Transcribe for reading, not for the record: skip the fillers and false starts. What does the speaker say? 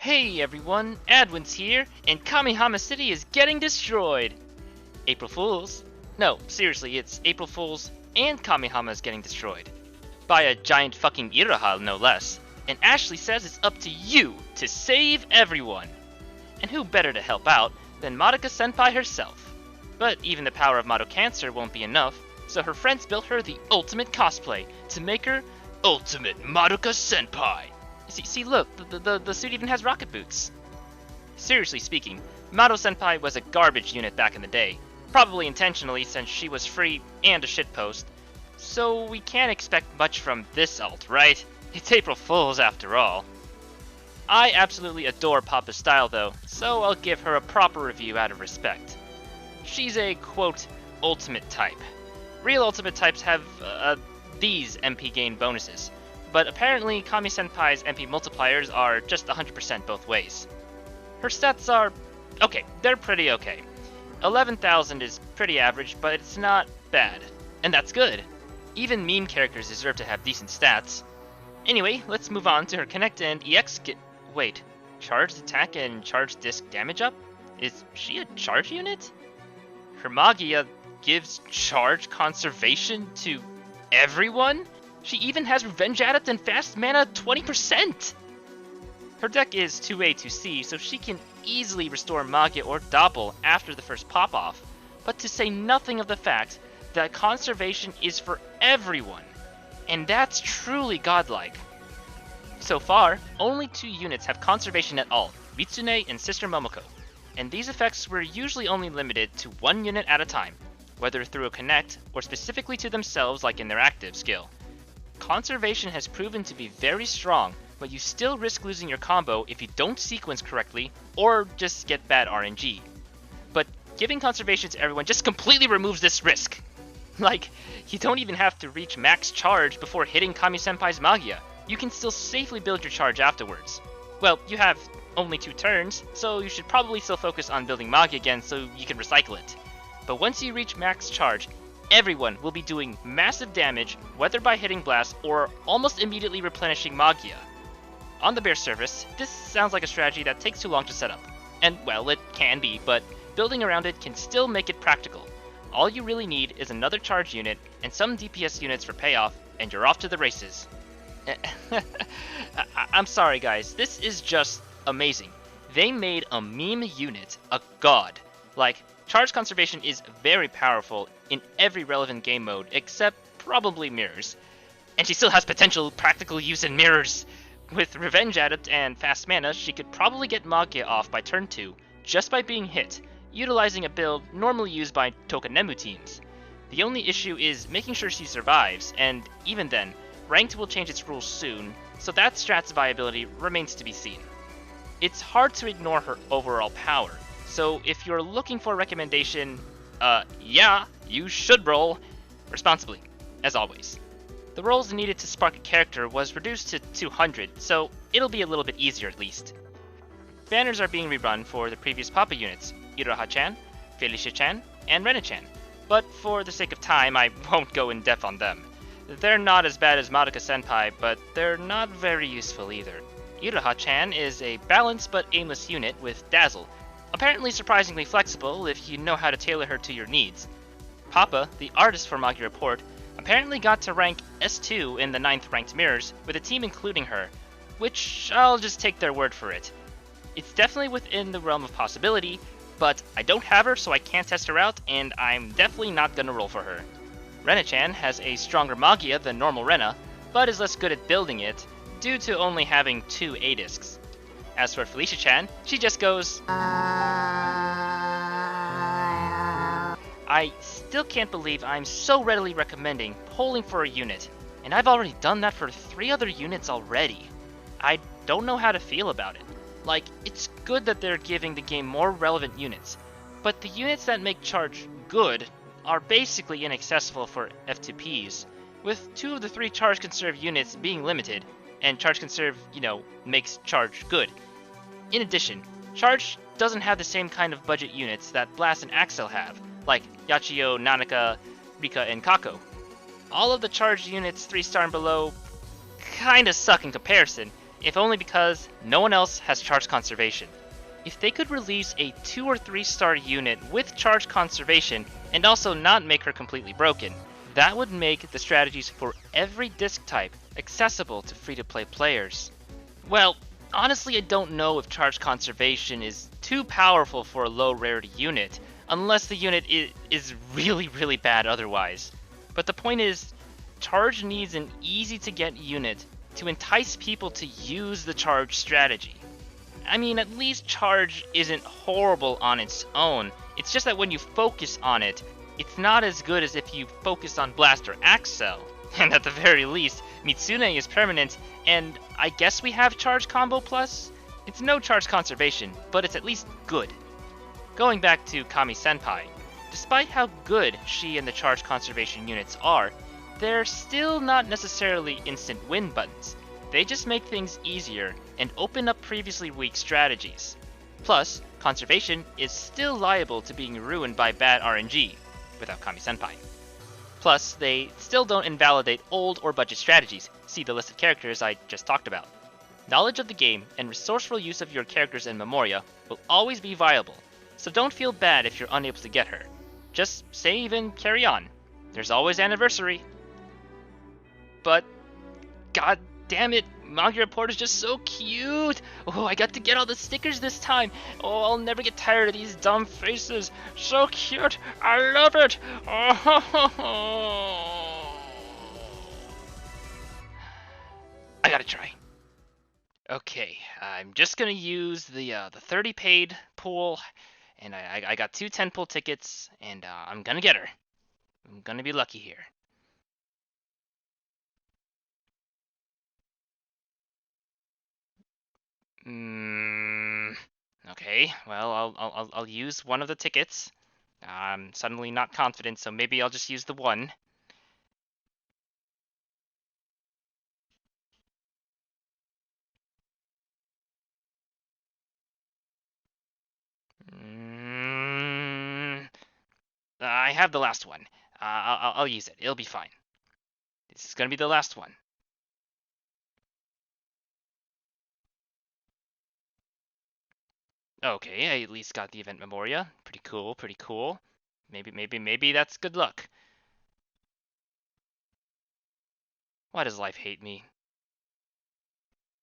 Hey everyone, Adwin's here, and Kamihama City is getting destroyed! April Fools? No, seriously, it's April Fools and Kamihama is getting destroyed. By a giant fucking Iroha, no less. And Ashley says it's up to you to save everyone! And who better to help out than Madoka-Senpai herself? But even the power of Madoka-Cancer won't be enough, so her friends built her the ultimate cosplay to make her Ultimate Madoka-Senpai! See, look, the suit even has rocket boots. Seriously speaking, Mado-senpai was a garbage unit back in the day, probably intentionally since she was free and a shitpost. So we can't expect much from this alt, right? It's April Fools after all. I absolutely adore Papa's style though, so I'll give her a proper review out of respect. She's a, quote, ultimate type. Real ultimate types have, these MP gain bonuses. But apparently Kami-senpai's MP multipliers are just 100% both ways. Her stats are okay, they're pretty okay. 11,000 is pretty average, but it's not bad. And that's good. Even meme characters deserve to have decent stats. Anyway, let's move on to her Connect and EX wait, charged attack and charged disc damage up? Is she a charge unit? Her Magia gives charge conservation to everyone? She even has Revenge Adept and Fast Mana 20%! Her deck is 2A to C, so she can easily restore Magia or Doppel after the first pop-off, but to say nothing of the fact that conservation is for everyone, and that's truly godlike. So far, only 2 units have conservation at all, Mitsune and Sister Momoko, and these effects were usually only limited to 1 unit at a time, whether through a connect or specifically to themselves like in their active skill. Conservation has proven to be very strong, but you still risk losing your combo if you don't sequence correctly or just get bad RNG. But giving conservation to everyone just completely removes this risk. Like, you don't even have to reach max charge before hitting Kami-senpai's Magia. You can still safely build your charge afterwards. Well, you have only 2 turns, so you should probably still focus on building Magia again so you can recycle it. But once you reach max charge, everyone will be doing massive damage, whether by hitting blast or almost immediately replenishing Magia. On the bare surface, this sounds like a strategy that takes too long to set up. And well, it can be, but building around it can still make it practical. All you really need is another charge unit and some DPS units for payoff, and you're off to the races. I'm sorry guys, this is just amazing. They made a meme unit a god. Like, charge conservation is very powerful in every relevant game mode, except probably mirrors. And she still has potential practical use in mirrors. With Revenge Adept and Fast Mana, she could probably get Magia off by turn 2, just by being hit, utilizing a build normally used by Tokanemu teams. The only issue is making sure she survives, and even then, Ranked will change its rules soon, so that strat's viability remains to be seen. It's hard to ignore her overall power, so if you're looking for a recommendation, yeah, you should roll responsibly, as always. The rolls needed to spark a character was reduced to 200, so it'll be a little bit easier at least. Banners are being rerun for the previous Papa units, Iroha-chan, Felicia-chan, and Rena-chan, but for the sake of time, I won't go in depth on them. They're not as bad as Madoka-senpai, but they're not very useful either. Iroha-chan is a balanced but aimless unit with Dazzle, apparently surprisingly flexible if you know how to tailor her to your needs. Papa, the artist for Magia Report, apparently got to rank S2 in the 9th ranked mirrors, with a team including her, which I'll just take their word for it. It's definitely within the realm of possibility, but I don't have her so I can't test her out, and I'm definitely not gonna roll for her. Rena-chan has a stronger Magia than normal Rena, but is less good at building it, due to only having 2 A-discs. As for Felicia-chan, she just goes... I still can't believe I'm so readily recommending polling for a unit, and I've already done that for 3 other units already. I don't know how to feel about it. Like, it's good that they're giving the game more relevant units, but the units that make charge good are basically inaccessible for F2Ps, with 2 of the 3 charge conserve units being limited, and charge conserve, makes charge good. In addition, charge doesn't have the same kind of budget units that Blast and Axel have, like Yachio, Nanaka, Rika, and Kako. All of the charged units 3-star and below kinda suck in comparison, if only because no one else has charge conservation. If they could release a 2 or 3 star unit with charge conservation and also not make her completely broken, that would make the strategies for every disc type accessible to free-to-play players. Well, honestly I don't know if charge conservation is too powerful for a low rarity unit, unless the unit is really bad otherwise. But the point is, charge needs an easy to get unit to entice people to use the charge strategy. I mean, at least charge isn't horrible on its own, it's just that when you focus on it, it's not as good as if you focus on Blast or Axel. And at the very least, Mitsune is permanent, and I guess we have charge combo plus? It's no charge conservation, but it's at least good. Going back to Kami-Senpai, despite how good she and the charge conservation units are, they're still not necessarily instant win buttons. They just make things easier and open up previously weak strategies. Plus, conservation is still liable to being ruined by bad RNG without Kami-Senpai. Plus, they still don't invalidate old or budget strategies, see the list of characters I just talked about. Knowledge of the game and resourceful use of your characters in Memoria will always be viable, so don't feel bad if you're unable to get her. Just save and carry on. There's always anniversary. But, god damn it, Manga Report is just so cute! Oh, I got to get all the stickers this time! Oh, I'll never get tired of these dumb faces! So cute! I love it! Oh. I gotta try. Okay, I'm just gonna use the 30 paid pool, and I got 2 10 pull tickets, and I'm gonna get her. I'm gonna be lucky here. Okay, well, I'll use one of the tickets. I'm suddenly not confident, so maybe I'll just use the one. I have the last one. I'll use it. It'll be fine. This is gonna be the last one. Okay, I at least got the event memoria. Pretty cool, pretty cool. Maybe that's good luck. Why does life hate me?